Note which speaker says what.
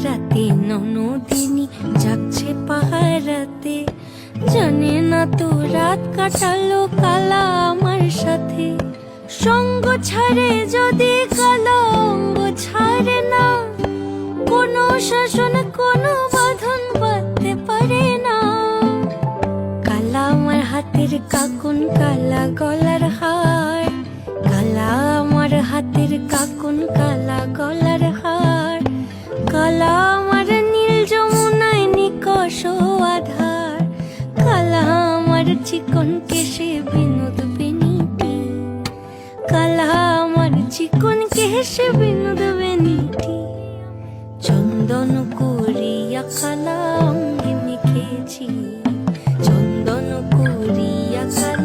Speaker 1: রাতে ননদিনী যাচ্ছে পাহারাতে, জানে না তো রাত কাটালো কালা আমার সাথে। সঙ্গ ছাড়ে যদি কালা অঙ্গ ছাড়ে না, কোনো শাসন কোনো বাঁধন বাঁধতে পারে না। কালা আমার হাতের কাকুন কালা গলার হার, কালা আমার হাতের কাকুন কালা গলার হার, কালা আমার নীল যমুনায় নিকষ আধার, কালা আমার চিকন কেশে বিনোদ বেনিটি, কালা আমার চিকন কেশে বিনোদ বেনিটি। চন্দন করিয়া কালা অঙ্গে মেখেছি, চন্দন করিয়া কালা